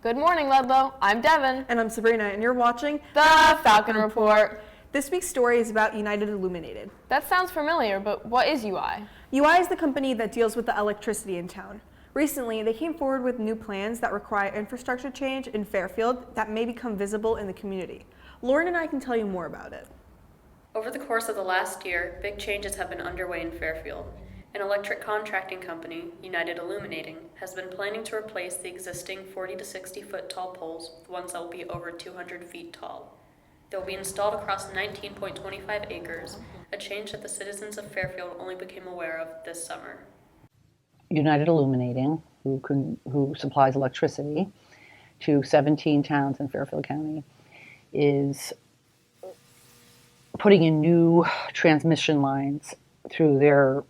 Good morning, Ludlow. I'm Devin. And I'm Sabrina, and you're watching The Falcon Report. This week's story is about United Illuminating. That sounds familiar, but what is UI? UI is the company that deals with the electricity in town. Recently, they came forward with new plans that require infrastructure change in Fairfield that may become visible in the community. Lauren and I can tell you more about it. Over the course of the last year, big changes have been underway in Fairfield. An electric contracting company, United Illuminating, has been planning to replace the existing 40 to 60 foot tall poles with ones that will be over 200 feet tall. They'll be installed across 19.25 acres, a change that the citizens of Fairfield only became aware of this summer. United Illuminating, who supplies electricity to 17 towns in Fairfield County, is putting in new transmission lines through their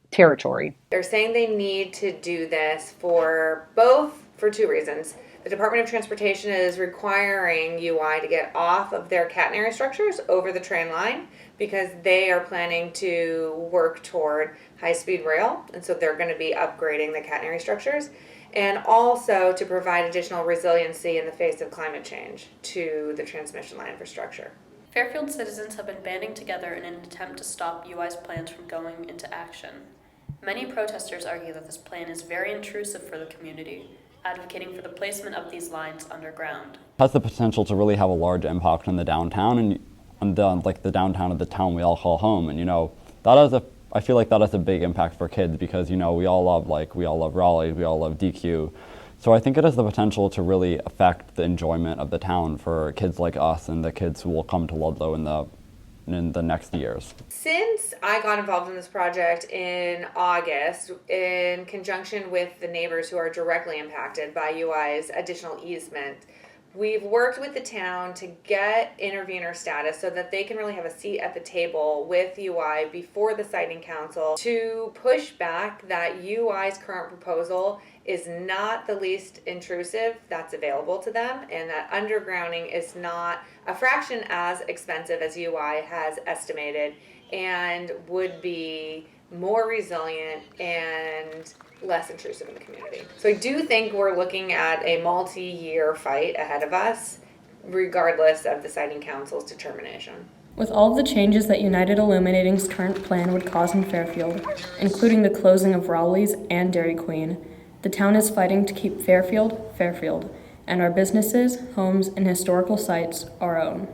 territory. They're saying they need to do this for two reasons. The Department of Transportation is requiring UI to get off of their catenary structures over the train line because they are planning to work toward high-speed rail, and so they're going to be upgrading the catenary structures, and also to provide additional resiliency in the face of climate change to the transmission line infrastructure. Fairfield citizens have been banding together in an attempt to stop UI's plans from going into action. Many protesters argue that this plan is very intrusive for the community, advocating for the placement of these lines underground. It has the potential to really have a large impact on the downtown and on the downtown of the town we all call home. And I feel like that has a big impact for kids because we all love Raleigh, we all love DQ. So I think it has the potential to really affect the enjoyment of the town for kids like us and the kids who will come to Ludlow in the next years. Since I got involved in this project in August, in conjunction with the neighbors who are directly impacted by UI's additional easement, we've worked with the town to get intervener status so that they can really have a seat at the table with UI before the siting council to push back that UI's current proposal is not the least intrusive that's available to them, and that undergrounding is not a fraction as expensive as UI has estimated and would be more resilient and less intrusive in the community. So I do think we're looking at a multi-year fight ahead of us, regardless of the siting council's determination. With all of the changes that United Illuminating's current plan would cause in Fairfield, including the closing of Rowley's and Dairy Queen, the town is fighting to keep Fairfield, Fairfield, and our businesses, homes, and historical sites our own.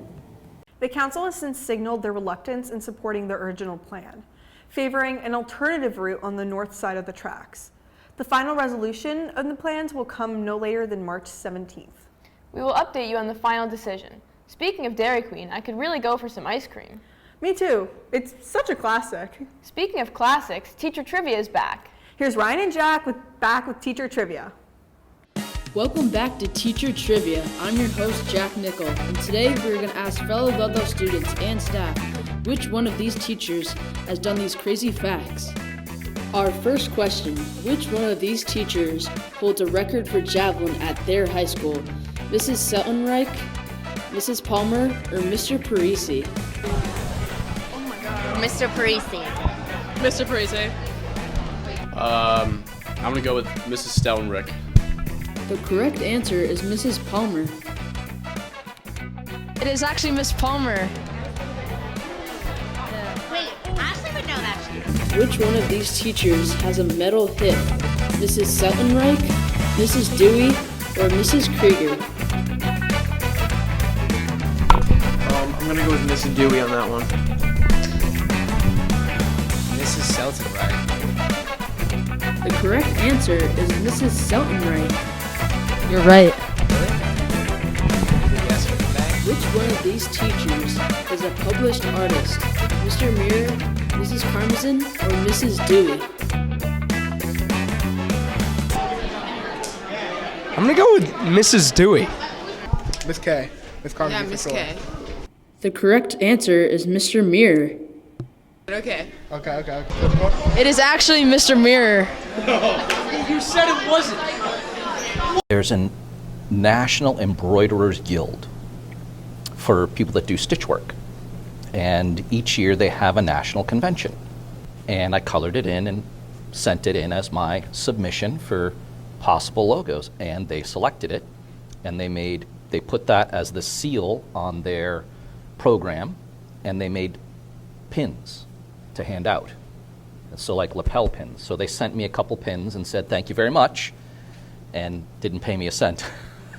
The council has since signaled their reluctance in supporting the original plan, favoring an alternative route on the north side of the tracks. The final resolution of the plans will come no later than March 17th. We will update you on the final decision. Speaking of Dairy Queen, I could really go for some ice cream. Me too. It's such a classic. Speaking of classics, Teacher Trivia is back. Here's Ryan and Jack back with Teacher Trivia. Welcome back to Teacher Trivia. I'm your host, Jack Nickel, and today we're going to ask fellow Ludlow students and staff which one of these teachers has done these crazy facts. Our first question, which one of these teachers holds a record for javelin at their high school? Mrs. Seltenreich, Mrs. Palmer, or Mr. Parisi? Oh my God. Mr. Parisi. Mr. Parisi. I'm gonna go with Mrs. Stellenrick. The correct answer is Mrs. Palmer. It is actually Miss Palmer. Wait, Ashley would know that. Which one of these teachers has a metal hip? Mrs. Seltenreich, Mrs. Dewey, or Mrs. Krieger? I'm gonna go with Mrs. Dewey on that one. Mrs. Seltenreich. The correct answer is Mrs. Seltenreich. You're right. Yes, for the bank. Which one of these teachers is a published artist? Mr. Muir, Mrs. Karmazin, or Mrs. Dewey? I'm gonna go with Mrs. Dewey. Miss K. Miss Carmen. Yeah, Miss K. The correct answer is Mr. Muir. Okay. Okay. It is actually Mr. Mirror. You said it wasn't. There's a National Embroiderers Guild for people that do stitch work. And each year they have a national convention. And I colored it in and sent it in as my submission for possible logos, and they selected it, and they put that as the seal on their program, and they made pins to hand out. So like lapel pins. So they sent me a couple pins and said, thank you very much, and didn't pay me a cent.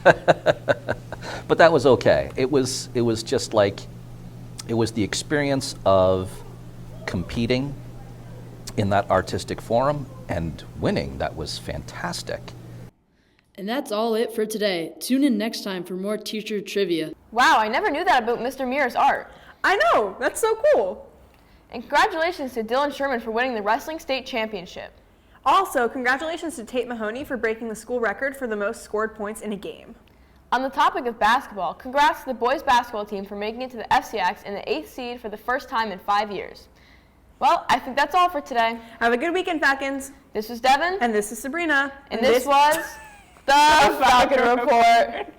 But that was okay. It was just like, it was the experience of competing in that artistic forum and winning. That was fantastic. And that's all it for today. Tune in next time for more teacher trivia. Wow, I never knew that about Mr. Muir's art. I know, that's so cool. And congratulations to Dylan Sherman for winning the Wrestling State Championship. Also, congratulations to Tate Mahoney for breaking the school record for the most scored points in a game. On the topic of basketball, congrats to the boys basketball team for making it to the FCX in the 8th seed for the first time in 5 years. Well, I think that's all for today. Have a good weekend, Falcons. This was Devin. And this is Sabrina. And this was the Falcon Report.